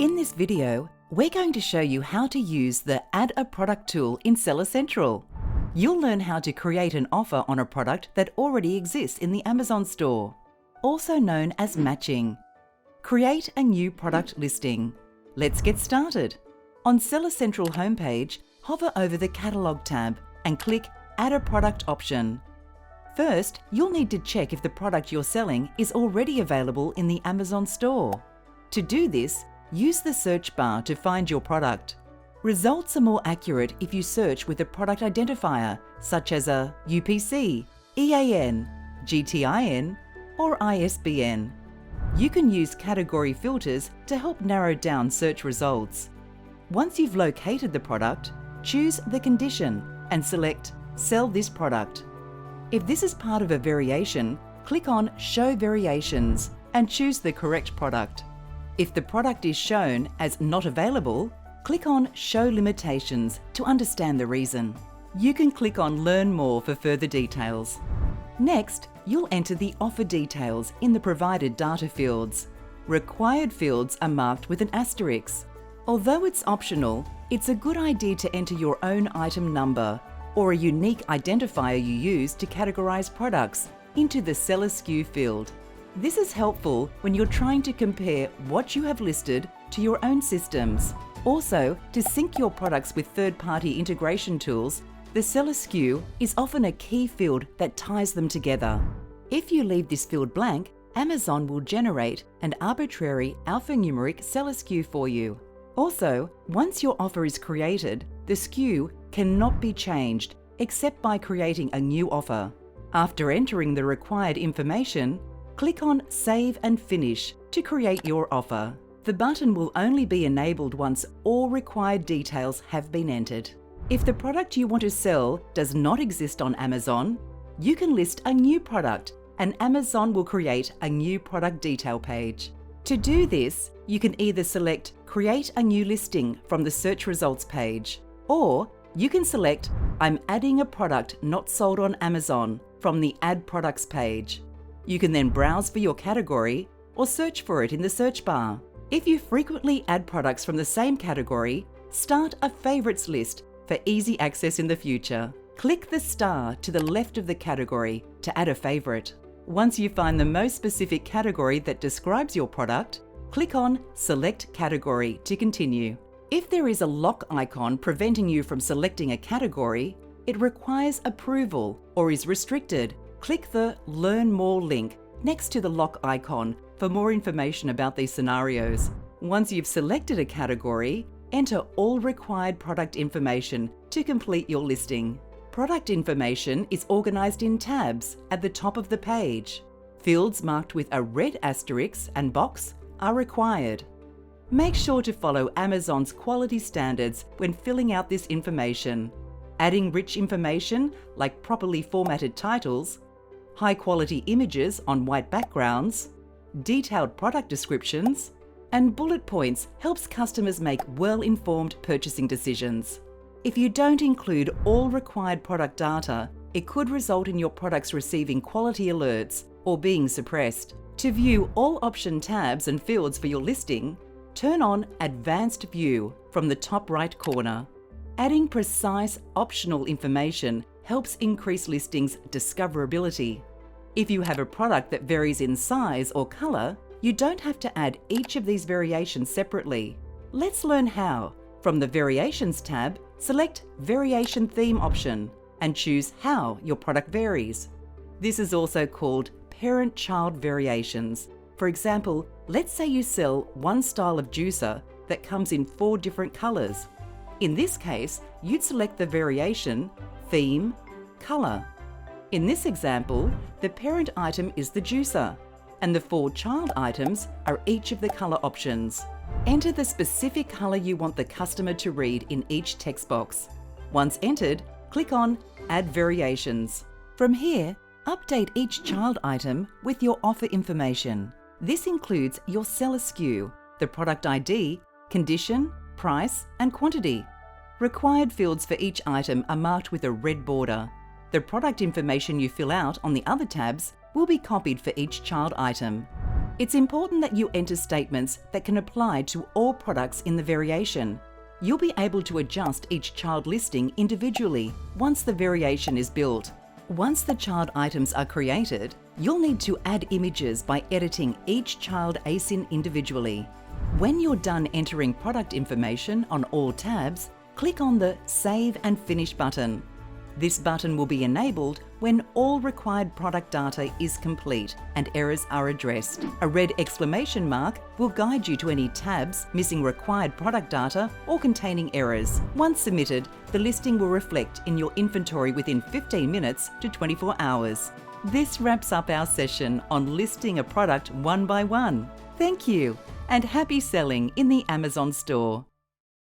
In this video, we're going to show you how to use the Add a Product tool in Seller Central. You'll learn how to create an offer on a product that already exists in the Amazon store, also known as matching. Create a new product listing. Let's get started. On Seller Central homepage, hover over the Catalog tab and click Add a Product option. First, you'll need to check if the product you're selling is already available in the Amazon store. To do this, use the search bar to find your product. Results are more accurate if you search with a product identifier such as a UPC, EAN, GTIN, or ISBN. You can use category filters to help narrow down search results. Once you've located the product, choose the condition and select Sell this product. If this is part of a variation, click on Show Variations and choose the correct product. If the product is shown as not available, click on Show Limitations to understand the reason. You can click on Learn More for further details. Next, you'll enter the offer details in the provided data fields. Required fields are marked with an asterisk. Although it's optional, it's a good idea to enter your own item number or a unique identifier you use to categorize products into the Seller SKU field. This is helpful when you're trying to compare what you have listed to your own systems. Also, to sync your products with third-party integration tools, the Seller SKU is often a key field that ties them together. If you leave this field blank, Amazon will generate an arbitrary alphanumeric Seller SKU for you. Also, once your offer is created, the SKU cannot be changed except by creating a new offer. After entering the required information, click on Save and Finish to create your offer. The button will only be enabled once all required details have been entered. If the product you want to sell does not exist on Amazon, you can list a new product and Amazon will create a new product detail page. To do this, you can either select Create a new listing from the search results page, or you can select I'm adding a product not sold on Amazon from the Add Products page. You can then browse for your category or search for it in the search bar. If you frequently add products from the same category, start a favorites list for easy access in the future. Click the star to the left of the category to add a favorite. Once you find the most specific category that describes your product, click on Select Category to continue. If there is a lock icon preventing you from selecting a category, it requires approval or is restricted. Click the Learn More link next to the lock icon for more information about these scenarios. Once you've selected a category, enter all required product information to complete your listing. Product information is organized in tabs at the top of the page. Fields marked with a red asterisk and box are required. Make sure to follow Amazon's quality standards when filling out this information. Adding rich information like properly formatted titles, high-quality images on white backgrounds, detailed product descriptions, and bullet points helps customers make well-informed purchasing decisions. If you don't include all required product data, it could result in your products receiving quality alerts or being suppressed. To view all option tabs and fields for your listing, turn on Advanced View from the top right corner. Adding precise optional information helps increase listings' discoverability. If you have a product that varies in size or color, you don't have to add each of these variations separately. Let's learn how. From the Variations tab, select Variation Theme option and choose how your product varies. This is also called parent-child variations. For example, let's say you sell one style of juicer that comes in 4 different colors. In this case, you'd select the variation, theme, color. In this example, the parent item is the juicer, and the 4 child items are each of the color options. Enter the specific color you want the customer to read in each text box. Once entered, click on Add Variations. From here, update each child item with your offer information. This includes your seller SKU, the product ID, condition, price, and quantity. Required fields for each item are marked with a red border. The product information you fill out on the other tabs will be copied for each child item. It's important that you enter statements that can apply to all products in the variation. You'll be able to adjust each child listing individually once the variation is built. Once the child items are created, you'll need to add images by editing each child ASIN individually. When you're done entering product information on all tabs, click on the Save and Finish button. This button will be enabled when all required product data is complete and errors are addressed. A red exclamation mark will guide you to any tabs missing required product data or containing errors. Once submitted, the listing will reflect in your inventory within 15 minutes to 24 hours. This wraps up our session on listing a product one by one. Thank you, and happy selling in the Amazon store.